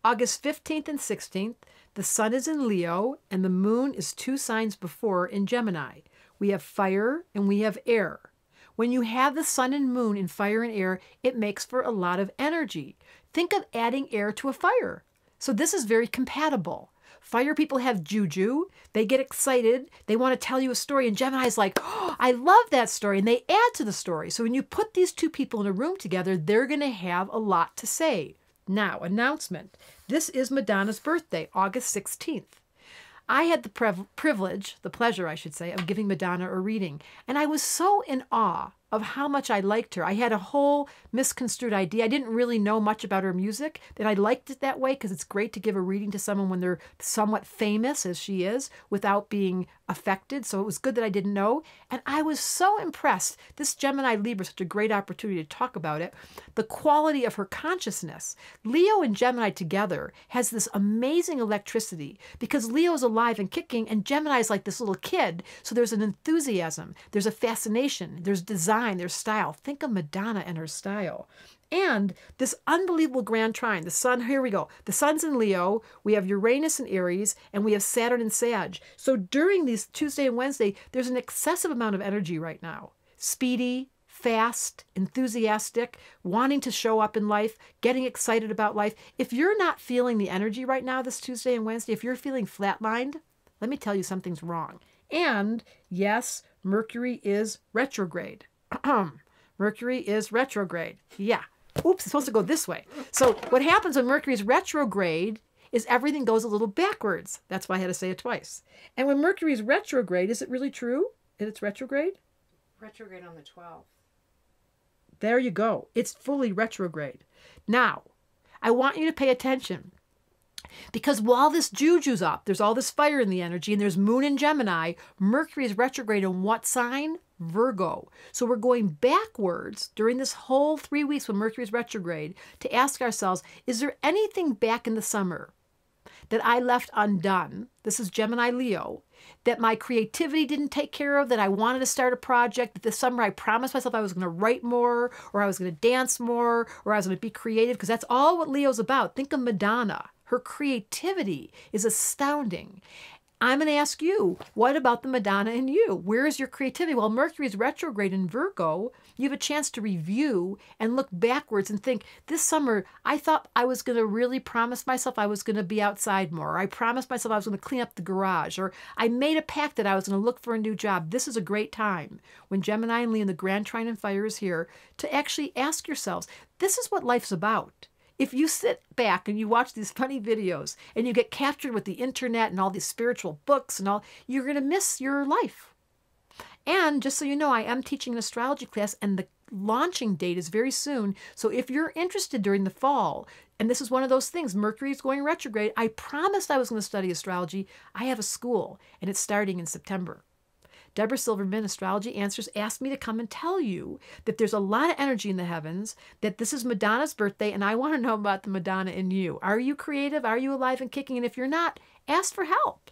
August 15th and 16th, the sun is in Leo and the moon is 2 signs before in Gemini. We have fire and we have air. When you have the sun and moon in fire and air, it makes for a lot of energy. Think of adding air to a fire. So this is very compatible. Fire people have juju. They get excited. They want to tell you a story. And Gemini's like, oh, I love that story. And they add to the story. So when you put these two people in a room together, they're going to have a lot to say. Now, announcement. This is Madonna's birthday, August 16th. I had the pleasure, I should say, of giving Madonna a reading. And I was so in awe of how much I liked her. I had a whole misconstrued idea. I didn't really know much about her music, that I liked it that way because it's great to give a reading to someone when they're somewhat famous, as she is, without being affected. So it was good that I didn't know. And I was so impressed. This Gemini Libra is such a great opportunity to talk about it. The quality of her consciousness. Leo and Gemini together has this amazing electricity because Leo is alive and kicking and Gemini is like this little kid. So there's an enthusiasm, there's a fascination, there's design, there's style. Think of Madonna and her style. And this unbelievable grand trine, the sun, here we go. The sun's in Leo, we have Uranus in Aries, and we have Saturn in Sag. So during these Tuesday and Wednesday, there's an excessive amount of energy right now. Speedy, fast, enthusiastic, wanting to show up in life, getting excited about life. If you're not feeling the energy right now this Tuesday and Wednesday, if you're feeling flatlined, let me tell you something's wrong. And yes, Mercury is retrograde. Mercury is retrograde. Yeah. Oops, it's supposed to go this way. So what happens when Mercury is retrograde is everything goes a little backwards. That's why I had to say it twice. And when Mercury is retrograde, is it really true that it's retrograde? Retrograde on the 12th. There you go. It's fully retrograde. Now, I want you to pay attention. Because while this juju's up, there's all this fire in the energy, and there's moon in Gemini, Mercury is retrograde in what sign? Virgo. So we're going backwards during this whole 3 weeks when Mercury is retrograde to ask ourselves, is there anything back in the summer that I left undone? This is Gemini Leo. That my creativity didn't take care of, that I wanted to start a project, that this summer I promised myself I was going to write more, or I was going to dance more, or I was going to be creative, because that's all what Leo's about. Think of Madonna. Her creativity is astounding. I'm going to ask you, what about the Madonna in you? Where is your creativity? Well, Mercury is retrograde in Virgo. You have a chance to review and look backwards and think, this summer, I thought I was going to really promise myself I was going to be outside more. Or I promised myself I was going to clean up the garage. Or I made a pact that I was going to look for a new job. This is a great time when Gemini and Leo and the Grand Trine and Fire is here to actually ask yourselves, this is what life's about. If you sit back and you watch these funny videos and you get captured with the internet and all these spiritual books and all, you're going to miss your life. And just so you know, I am teaching an astrology class and the launching date is very soon. So if you're interested during the fall, and this is one of those things, Mercury is going retrograde, I promised I was going to study astrology. I have a school and it's starting in September. Deborah Silverman, Astrology Answers, asked me to come and tell you that there's a lot of energy in the heavens, that this is Madonna's birthday, and I want to know about the Madonna in you. Are you creative? Are you alive and kicking? And if you're not, ask for help.